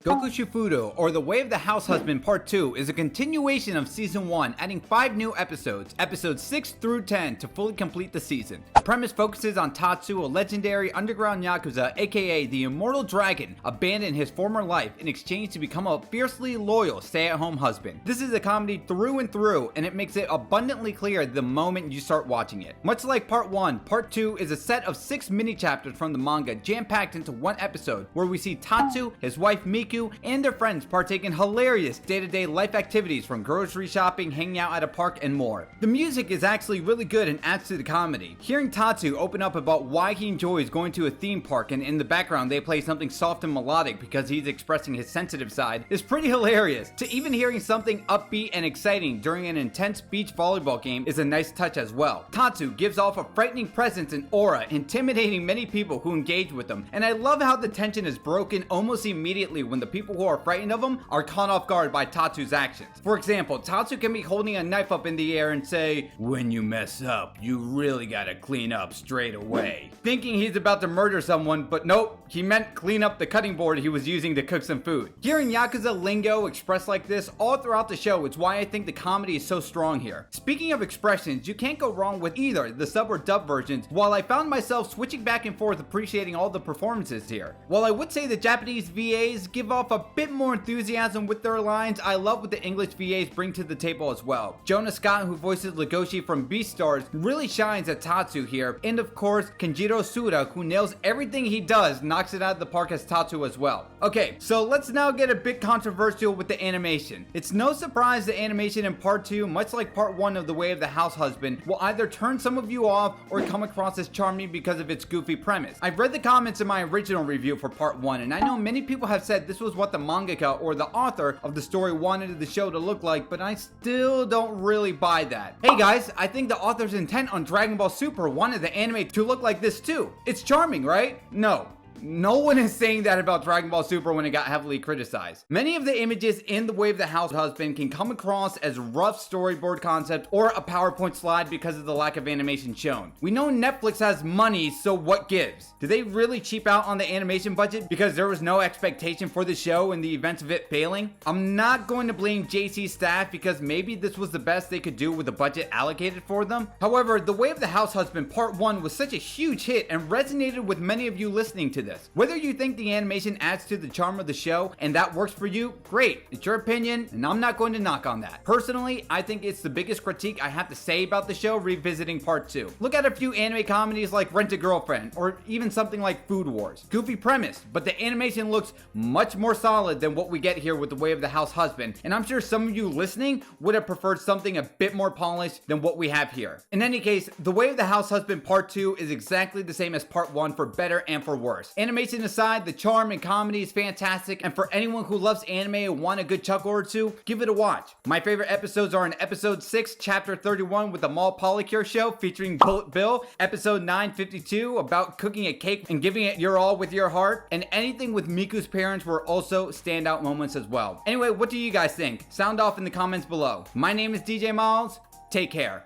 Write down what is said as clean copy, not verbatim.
Gokushufudou, or The Way of the House Husband Part 2, is a continuation of Season 1, adding 5 new episodes, episodes 6 through 10, to fully complete the season. The premise focuses on Tatsu, a legendary underground yakuza, aka the Immortal Dragon, abandoned his former life in exchange to become a fiercely loyal stay-at-home husband. This is a comedy through and through, and it makes it abundantly clear the moment you start watching it. Much like Part 1, Part 2 is a set of 6 mini-chapters from the manga jam-packed into one episode, where we see Tatsu, his wife Miku, and their friends partake in hilarious day-to-day life activities from grocery shopping, hanging out at a park, and more. The music is actually really good and adds to the comedy. Hearing Tatsu open up about why he enjoys going to a theme park and in the background they play something soft and melodic because he's expressing his sensitive side is pretty hilarious. To even hearing something upbeat and exciting during an intense beach volleyball game is a nice touch as well. Tatsu gives off a frightening presence and aura, intimidating many people who engage with him, and I love how the tension is broken almost immediately when the people who are frightened of him are caught off guard by Tatsu's actions. For example, Tatsu can be holding a knife up in the air and say, "When you mess up, you really gotta clean up straight away," thinking he's about to murder someone, but nope, he meant clean up the cutting board he was using to cook some food. Hearing Yakuza lingo expressed like this all throughout the show is why I think the comedy is so strong here. Speaking of expressions, you can't go wrong with either the sub or dub versions, while I found myself switching back and forth appreciating all the performances here. While I would say the Japanese VAs give off a bit more enthusiasm with their lines, I love what the English VAs bring to the table as well. Jonah Scott, who voices Legoshi from Beastars, really shines at Tatsu here, and of course, Kenjiro Suda, who nails everything he does, knocks it out of the park as Tatsu as well. Okay, so let's now get a bit controversial with the animation. It's no surprise the animation in Part 2, much like Part 1 of The Way of the House Husband, will either turn some of you off or come across as charming because of its goofy premise. I've read the comments in my original review for Part 1, and I know many people have said this was what the mangaka or the author of the story wanted the show to look like, but I still don't really buy that. Hey guys, I think the author's intent on Dragon Ball Super wanted the anime to look like this too. It's charming, right? No one is saying that about Dragon Ball Super when it got heavily criticized. Many of the images in The Way of the House Husband can come across as rough storyboard concept or a PowerPoint slide because of the lack of animation shown. We know Netflix has money, so what gives? Do they really cheap out on the animation budget because there was no expectation for the show in the event of it failing? I'm not going to blame J.C.Staff because maybe this was the best they could do with the budget allocated for them. However, The Way of the House Husband Part 1 was such a huge hit and resonated with many of you listening to this. Whether you think the animation adds to the charm of the show and that works for you, great. It's your opinion and I'm not going to knock on that. Personally, I think it's the biggest critique I have to say about the show revisiting Part 2. Look at a few anime comedies like Rent-a-Girlfriend or even something like Food Wars. Goofy premise, but the animation looks much more solid than what we get here with The Way of the House Husband, and I'm sure some of you listening would have preferred something a bit more polished than what we have here. In any case, The Way of the House Husband Part 2 is exactly the same as Part 1 for better and for worse. Animation aside, the charm and comedy is fantastic, and for anyone who loves anime and want a good chuckle or two, give it a watch. My favorite episodes are in Episode 6, Chapter 31 with the Mall Polycure Show featuring Bullet Bill, Episode 952 about cooking a cake and giving it your all with your heart, and anything with Miku's parents were also standout moments as well. Anyway, what do you guys think? Sound off in the comments below. My name is DJ Miles. Take care.